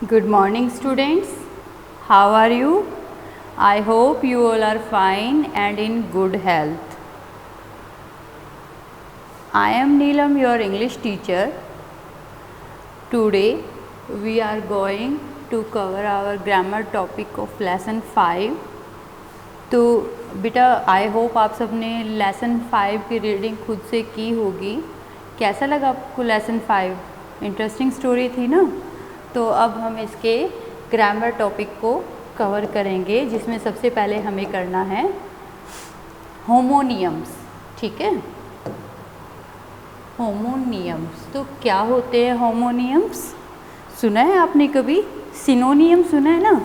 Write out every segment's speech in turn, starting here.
Good morning, students. How are you? I hope you all are fine and in good health. I am Neelam, your English teacher. Today we are going to cover our grammar topic of lesson 5. तो बेटा I hope आप सब ने lesson 5 की reading खुद से की होगी. कैसा लगा आपको लेसन 5? इंटरेस्टिंग स्टोरी थी ना. तो अब हम इसके ग्रामर टॉपिक को कवर करेंगे, जिसमें सबसे पहले हमें करना है होमोनियम्स. ठीक है, होमोनियम्स. तो क्या होते हैं होमोनियम्स? सुना है आपने कभी? सिनोनियम सुना है ना?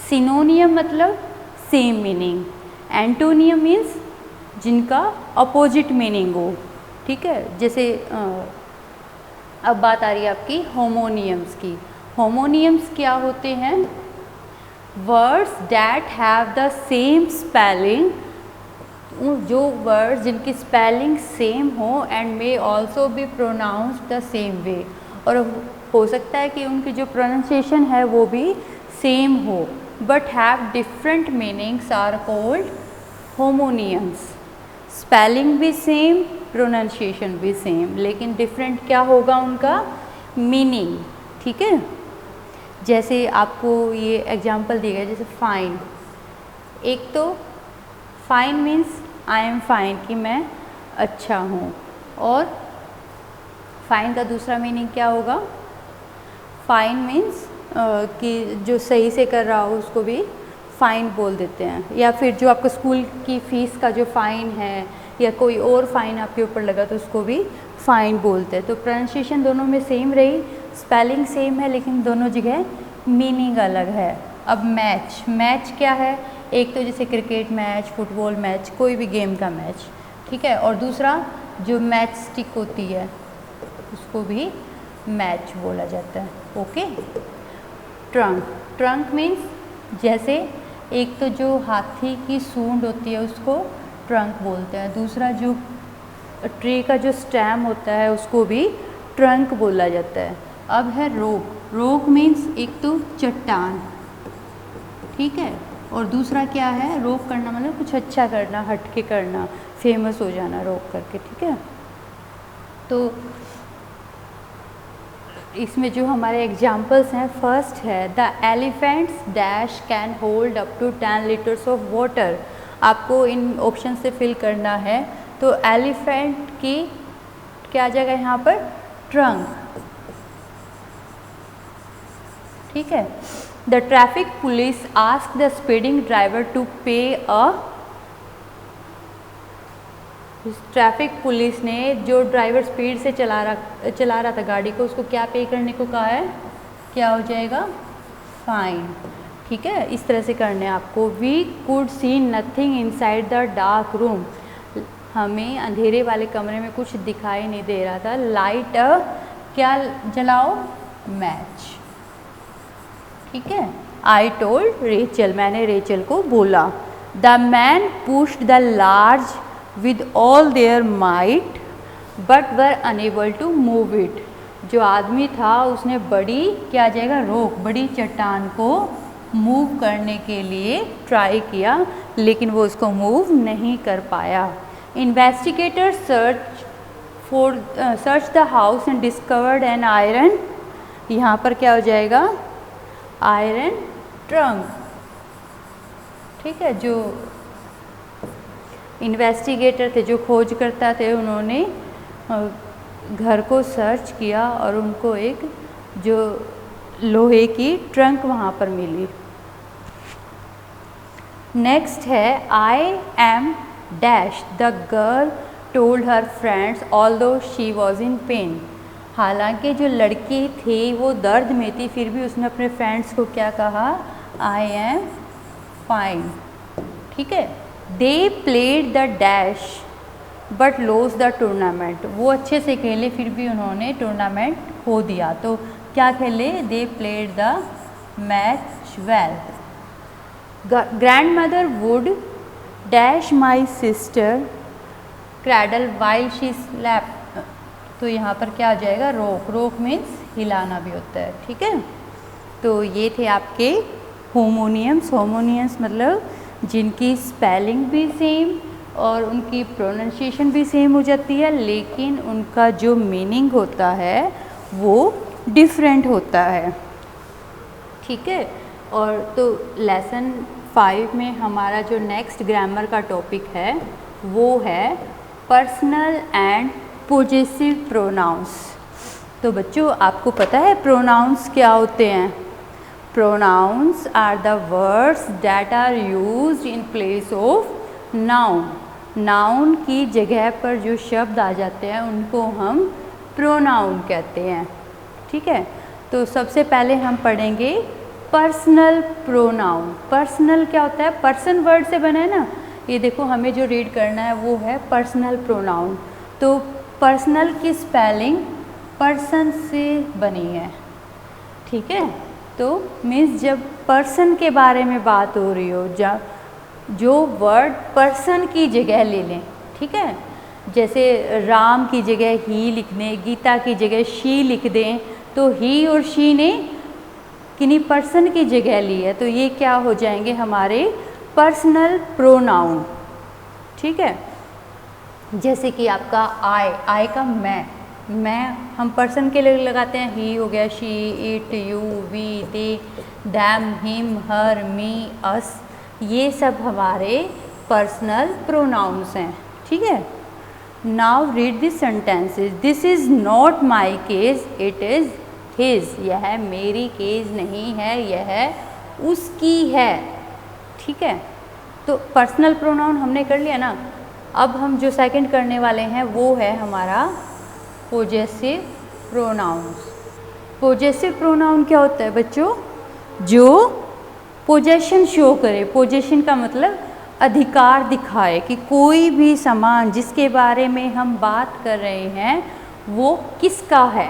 सिनोनियम मतलब सेम मीनिंग. एंटोनियम मीन्स जिनका अपोजिट मीनिंग हो. ठीक है, जैसे अब बात आ रही है आपकी होमोनियम्स की. होमोनियम्स क्या होते हैं? Words that have the same spelling, जो वर्ड्स जिनकी स्पेलिंग सेम हो and may also be pronounced the same way, और हो सकता है कि उनकी जो प्रोनाउंसिएशन है वो भी सेम हो, but have different meanings are called homonyms. Spelling भी सेम, प्रोनाउंसिएशन भी सेम, लेकिन डिफरेंट क्या होगा उनका? मीनिंग. ठीक है, जैसे आपको ये एग्जांपल दिया गया, जैसे फाइन. एक तो fine means I am fine, कि मैं अच्छा हूँ, और फाइन का दूसरा मीनिंग क्या होगा? फाइन मीन्स कि जो सही से कर रहा हो उसको भी फ़ाइन बोल देते हैं. या फिर जो आपको स्कूल की फ़ीस का जो फ़ाइन है या कोई और फ़ाइन आपके ऊपर लगा तो उसको भी फ़ाइन बोलते हैं. तो प्रोनाउंसिएशन दोनों में सेम रही, स्पेलिंग सेम है, लेकिन दोनों जगह मीनिंग अलग है. अब मैच. मैच क्या है? एक तो जैसे क्रिकेट मैच, फुटबॉल मैच, कोई भी गेम का मैच. ठीक है, और दूसरा जो मैच स्टिक होती है उसको भी मैच बोला जाता है. ओके. ट्रंक. ट्रंक मीन्स जैसे एक तो जो हाथी की सूंड होती है उसको ट्रंक बोलते हैं, दूसरा जो ट्री का जो स्टेम होता है उसको भी ट्रंक बोला जाता है. अब है रोक. रोक मीन्स एक तो चट्टान. ठीक है, और दूसरा क्या है? रोक करना मतलब कुछ अच्छा करना, हटके करना, फेमस हो जाना रोक करके. ठीक है, तो इसमें जो हमारे एग्जाम्पल्स हैं, फर्स्ट है the elephants dash can hold up to 10 liters of water. आपको इन ऑप्शन से फिल करना है. तो एलिफेंट की क्या जगह यहाँ पर? ट्रंक. ठीक है. The traffic police ask the speeding driver to pay a. Traffic police ने जो ड्राइवर स्पीड से चला रहा था गाड़ी को, उसको क्या पे करने को कहा है? क्या हो जाएगा? फाइन. ठीक है, इस तरह से करने आपको. We could see nothing inside the dark room. हमें अंधेरे वाले कमरे में कुछ दिखाई नहीं दे रहा था. लाइट अ. क्या जलाओ? मैच. ठीक है. I told Rachel. मैंने रेचल को बोला. The man pushed the large with all their might but were unable to move it. जो आदमी था उसने बड़ी क्या जाएगा? रोक. बड़ी चट्टान को मूव करने के लिए ट्राई किया, लेकिन वो उसको मूव नहीं कर पाया. Investigator search the house and discovered an iron. यहाँ पर क्या हो जाएगा? Iron trunk. ठीक है, जो इन्वेस्टिगेटर थे, जो खोजकर्ता थे, उन्होंने घर को सर्च किया और उनको एक जो लोहे की ट्रंक वहाँ पर मिली. नेक्स्ट है I am dash the girl told her friends although she was in pen. हालांकि जो लड़की थी वो दर्द में थी, फिर भी उसने अपने फ्रेंड्स को क्या कहा? I am fine. ठीक है. They played the dash but loss the tournament. वो अच्छे से खेले, फिर भी उन्होंने टूर्नामेंट खो दिया. तो क्या खेले? They played the match well. Grand mother would dash my sister cradle while she slept. तो यहाँ पर क्या आ जाएगा? रोक. रोक मीन्स हिलाना भी होता है. ठीक है. तो ये थे आपके होमोनियम्स। होमोनियम्स मतलब जिनकी स्पेलिंग भी सेम और उनकी प्रोनाउंसिएशन भी सेम हो जाती है, लेकिन उनका जो मीनिंग होता है वो डिफरेंट होता है। ठीक है, और तो लेसन 5 में हमारा जो नेक्स्ट ग्रामर का टॉपिक है वो है पर्सनल एंड पोजेसिव प्रोनाउंस। तो बच्चों आपको पता है प्रोनाउंस क्या होते हैं? Pronouns are the words that are used in place of noun. Noun की जगह पर जो शब्द आ जाते हैं उनको हम प्रोनाउन कहते हैं। ठीक है, तो सबसे पहले हम पढ़ेंगे पर्सनल प्रोनाउन। पर्सनल क्या होता है? पर्सन वर्ड से बना है ना, ये देखो हमें जो रीड करना है वो है पर्सनल प्रोनाउन। तो पर्सनल की स्पेलिंग पर्सन से बनी है। ठीक है, तो मीन्स जब पर्सन के बारे में बात हो रही हो, जब जो वर्ड पर्सन की जगह ले लें, ठीक है, जैसे राम की जगह ही लिख दें, गीता की जगह शी लिख दें, तो ही और शी ने किन्हीं पर्सन की जगह ली है, तो ये क्या हो जाएंगे? हमारे पर्सनल प्रोनाउन। ठीक है, जैसे कि आपका आई का मैं हम पर्सन के लिए लगाते हैं, ही हो गया, she, it, you, we, they, them, him, her, me, us, ये सब हमारे पर्सनल प्रोनाउंस हैं। ठीक है, now read this sentences. This is not my case, it is his. यह मेरी केस नहीं है, यह उसकी है। ठीक है, तो पर्सनल प्रोनाउन हमने कर लिया ना। अब हम जो सेकंड करने वाले हैं वो है हमारा पोजेसिव प्रोनाउंस। पोजेसिव प्रोनाउन क्या होता है बच्चों? जो पोजेशन शो करे। पोजेशन का मतलब अधिकार दिखाए कि कोई भी सामान जिसके बारे में हम बात कर रहे हैं वो किसका है।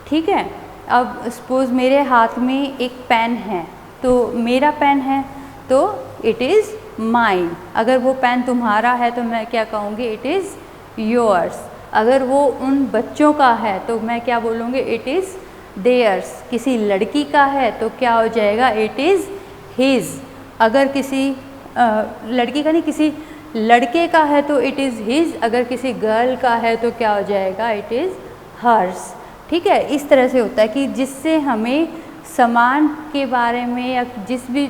ठीक है, अब सपोज मेरे हाथ में एक पेन है, तो मेरा पेन है तो इट इज़ माइन। अगर वो पेन तुम्हारा है तो मैं क्या कहूँगी? It is yours. अगर वो उन बच्चों का है तो मैं क्या बोलूँगी? It is theirs. किसी लड़की का है तो क्या हो जाएगा? It is his. अगर किसी लड़की का नहीं, किसी लड़के का है तो इट इज़ हिज। अगर किसी गर्ल का है तो क्या हो जाएगा? It is hers. ठीक है, इस तरह से होता है कि जिससे हमें सामान के बारे में या जिस भी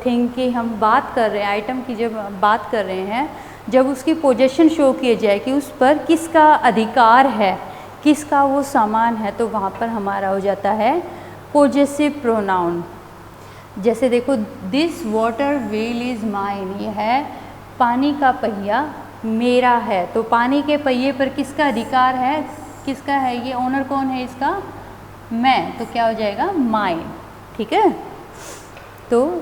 थिंग की हम बात कर रहे हैं, आइटम की जब बात कर रहे हैं, जब उसकी पोजेशन शो किए जाए कि उस पर किसका अधिकार है, किसका वो सामान है, तो वहाँ पर हमारा हो जाता है पोजेसिव प्रोनाउन। जैसे देखो, this water wheel is mine. ये है पानी का पहिया मेरा है। तो पानी के पहिए पर किसका अधिकार है? किसका है? ये ओनर कौन है इसका? मैं। तो क्या हो जाएगा? माइन। ठीक है, तो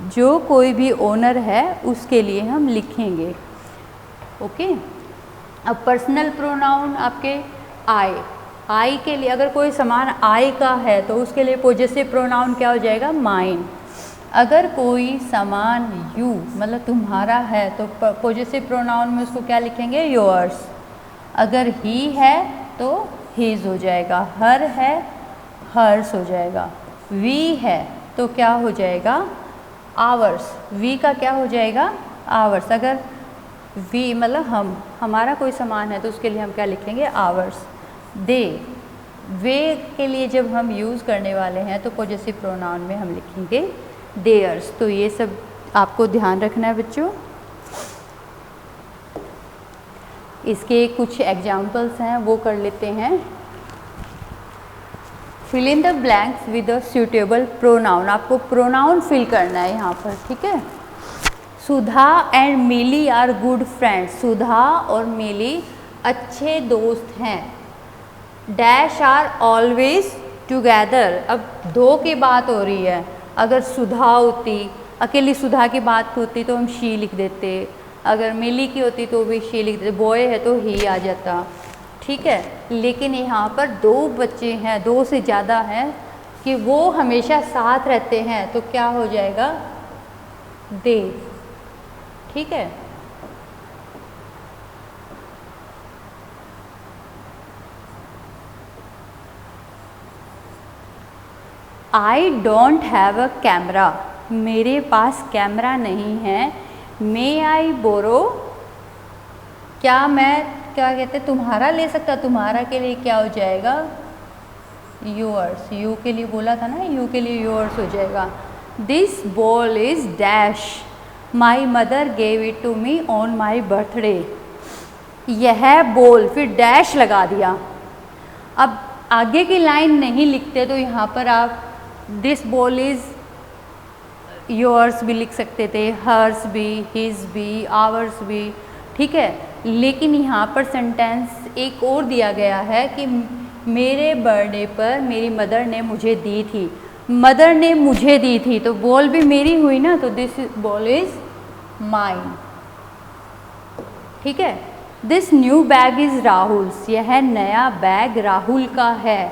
जो कोई भी ओनर है उसके लिए हम लिखेंगे। ओके, अब पर्सनल प्रोनाउन आपके आई के लिए, अगर कोई सामान आई का है तो उसके लिए पोजेसिव प्रोनाउन क्या हो जाएगा? माइन। अगर कोई सामान यू मतलब तुम्हारा है तो पोजेसिव प्रोनाउन में उसको क्या लिखेंगे? योर्स। अगर ही है तो हीज हो जाएगा, हर है हर्स हो जाएगा, वी है तो क्या हो जाएगा? आवर्स। वी का क्या हो जाएगा? आवर्स। अगर वी मतलब हमारा कोई सामान है तो उसके लिए हम क्या लिखेंगे? आवर्स। दे, वे के लिए जब हम यूज़ करने वाले हैं तो पोजेसिव प्रोनाउन में हम लिखेंगे देयर्स। तो ये सब आपको ध्यान रखना है बच्चों। इसके कुछ एग्जाम्पल्स हैं वो कर लेते हैं। Fill in the blanks with a suitable pronoun. आपको प्रोनाउन फिल करना है यहाँ पर। ठीक है, Sudha and Mili are good friends. Sudha और मिली अच्छे दोस्त हैं। Dash are always together. अब दो की बात हो रही है, अगर सुधा होती, अकेली सुधा की बात होती तो हम शी लिख देते, अगर मिली की होती तो भी शी लिख देते, बॉय है तो ही आ जाता। ठीक है, लेकिन यहाँ पर दो बच्चे हैं, दो से ज़्यादा हैं कि वो हमेशा साथ रहते हैं तो क्या हो जाएगा? दे। ठीक है, I don't have a camera, मेरे पास कैमरा नहीं है। मे आई बोरो, क्या मैं, क्या कहते हैं, तुम्हारा ले सकता, तुम्हारा के लिए क्या हो जाएगा, योर्स, यू के लिए बोला था ना, यू के लिए योर्स हो जाएगा। This ball is dash, my mother gave it to me on my birthday. यह बॉल, फिर डैश लगा दिया। अब आगे की लाइन नहीं लिखते तो यहाँ पर आप दिस बॉल इज योर्स भी लिख सकते थे, हर्स भी, हिज भी, आवर्स भी, ठीक है। लेकिन यहाँ पर सेंटेंस एक और दिया गया है कि मेरे बर्थडे पर मेरी मदर ने मुझे दी थी, मदर ने मुझे दी थी, तो बॉल भी मेरी हुई ना, तो दिस बॉल इज माइन, ठीक है। This new bag is Rahul's, यह नया बैग राहुल का है।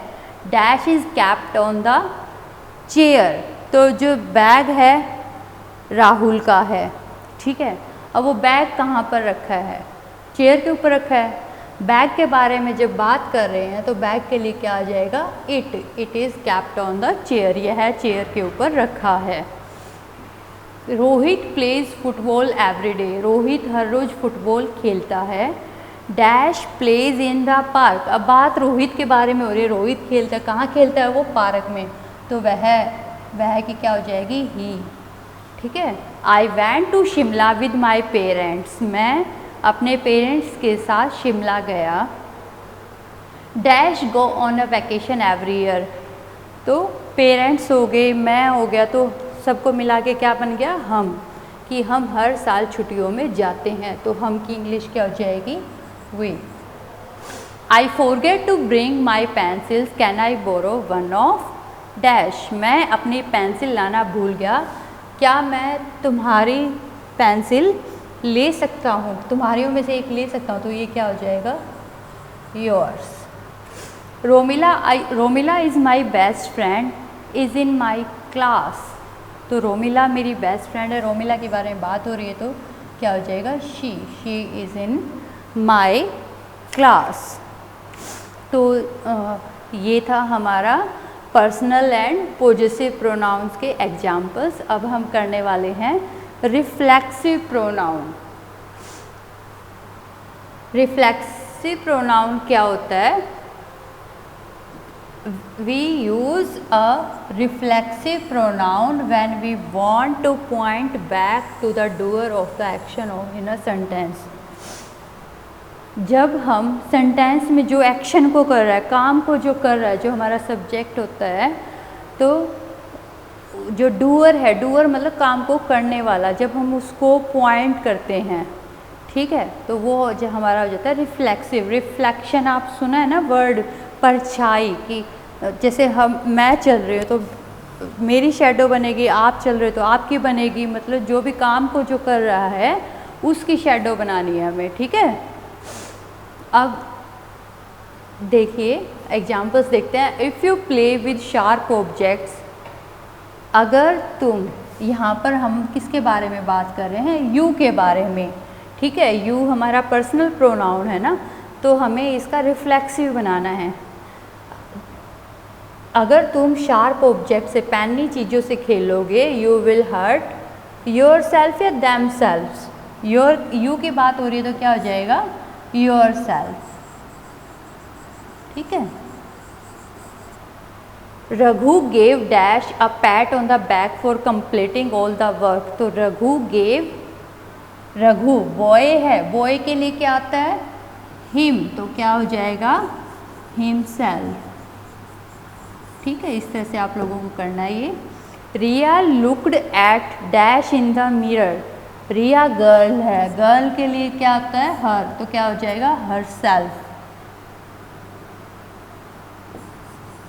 Dash is kept on the chair, तो जो बैग है राहुल का है, ठीक है। अब वो बैग कहाँ पर रखा है, चेयर के ऊपर रखा है। बैग के बारे में जब बात कर रहे हैं तो बैग के लिए क्या आ जाएगा, it is kept on the chair, यह चेयर के ऊपर रखा है। Rohit plays football every day, Rohit हर रोज़ फुटबॉल खेलता है। Dash plays in the park, अब बात रोहित के बारे में हो रही है, रोहित खेलता है, कहाँ खेलता है वो, पार्क में, तो वह की क्या हो जाएगी, ही, ठीक है। I went to Shimla with my parents, मैं अपने पेरेंट्स के साथ शिमला गया। Dash go on a vacation every year, तो पेरेंट्स हो गए, मैं हो गया, तो सबको मिला के क्या बन गया, हम, कि हम हर साल छुट्टियों में जाते हैं, तो हम की इंग्लिश क्या हो जाएगी, we. I forget to bring my pencils, can I borrow one of dash, मैं अपनी पेंसिल लाना भूल गया, क्या मैं तुम्हारी पेंसिल ले सकता हूँ, तुम्हारियों में से एक ले सकता हूँ, तो ये क्या हो जाएगा, yours. Romila is my best friend, is in my class, तो रोमिला मेरी बेस्ट फ्रेंड है, रोमिला के बारे में बात हो रही है, तो क्या हो जाएगा, she is in my class. तो ये था हमारा पर्सनल एंड पोजेसिव प्रोनाउंस के एग्जाम्पल्स। अब हम करने वाले हैं रिफ्लेक्सिव प्रोनाउन। रिफ्लेक्सिव प्रोनाउन क्या होता है, we use a reflexive pronoun when we want to point back to the doer of the action of in a sentence. जब हम सेंटेंस में जो एक्शन को कर रहा है, काम को जो कर रहा है, जो हमारा सब्जेक्ट होता है, तो जो डूअर है, डूअर मतलब काम को करने वाला, जब हम उसको पॉइंट करते हैं, ठीक है, तो वो जो हमारा हो जाता है रिफ्लेक्सिव। रिफ्लेक्शन आप सुना है ना वर्ड, परछाई की, जैसे मैं चल रही हूँ तो मेरी शैडो बनेगी, आप चल रहे हो तो आपकी बनेगी, मतलब जो भी काम को जो कर रहा है उसकी शैडो बनानी है हमें, ठीक है। अब देखिए एग्जाम्पल्स देखते हैं। If you play with sharp objects, अगर तुम, यहाँ पर हम किसके बारे में बात कर रहे हैं, यू के बारे में, ठीक है। यू हमारा पर्सनल प्रोनाउन है ना, तो हमें इसका रिफ्लेक्सिव बनाना है। अगर तुम शार्प ऑब्जेक्ट से, पैनी चीज़ों से खेलोगे, you will hurt yourself या दैम सेल्फ्स, यू की बात हो रही है तो क्या हो जाएगा, योर सेल्फ, ठीक है। Raghu gave dash a PAT on the back for completing all the work, तो रघु गेव, रघु बॉय है, बॉय के लिए क्या आता है, हिम, तो क्या हो जाएगा, हिमसेल्फ, ठीक है। इस तरह से आप लोगों को करना है ये। Riya looked at dash in the mirror, Riya girl है, गर्ल के लिए क्या आता है, हर, तो क्या हो जाएगा, हर सेल्फ।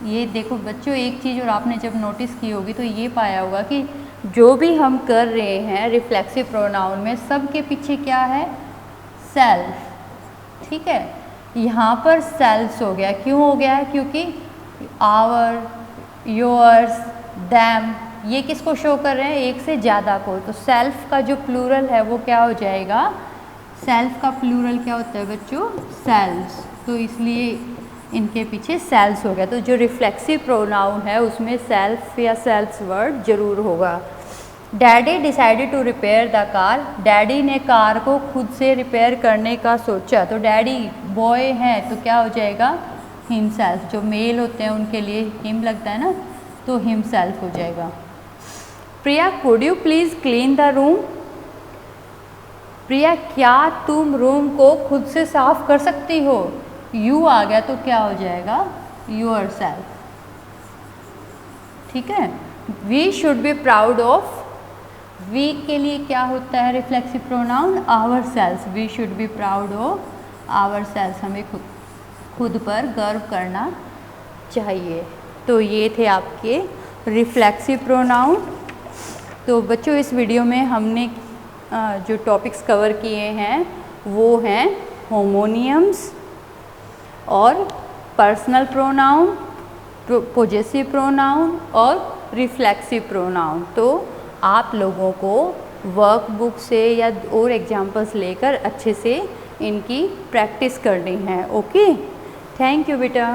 ये देखो बच्चों, एक चीज़ और आपने जब नोटिस की होगी तो ये पाया होगा कि जो भी हम कर रहे हैं रिफ्लेक्सिव प्रोनाउन में, सब के पीछे क्या है, सेल्फ, ठीक है। यहाँ पर सेल्फ्स हो गया, क्यों हो गया है, क्योंकि आवर, योर्स, दैम, ये किसको शो कर रहे हैं, एक से ज़्यादा को, तो सेल्फ का जो प्लूरल है वो क्या हो जाएगा, सेल्फ का प्लूरल क्या होता है बच्चों, सेल्व्स, तो इसलिए इनके पीछे सेल्स हो गया, तो जो रिफ्लेक्सिव प्रोनाउन है उसमें सेल्फ या सेल्स वर्ड जरूर होगा। Daddy decided to repair the car, daddy ने कार को खुद से रिपेयर करने का सोचा, तो डैडी बॉय है तो क्या हो जाएगा, हिमसेल्फ। जो मेल होते हैं उनके लिए हिम लगता है ना, तो हिमसेल्फ हो जाएगा। Priya could you please clean the room, Priya क्या तुम रूम को खुद से साफ कर सकती हो, यू आ गया तो क्या हो जाएगा, योर सेल्फ। ठीक है। We should be proud of, we के लिए क्या होता है reflexive pronoun, ourselves. We should be proud of ourselves, हमें खुद पर गर्व करना चाहिए। तो ये थे आपके रिफ्लेक्सिव प्रोनाउन। तो बच्चों इस वीडियो में हमने जो टॉपिक्स कवर किए हैं वो हैं होमोनियम्स और पर्सनल प्रोनाउन, पोजेसिव प्रोनाउन और रिफ्लेक्सिव प्रोनाउन। तो आप लोगों को वर्कबुक से या और एग्जाम्पल्स लेकर अच्छे से इनकी प्रैक्टिस करनी है। ओके, थैंक यू बेटा।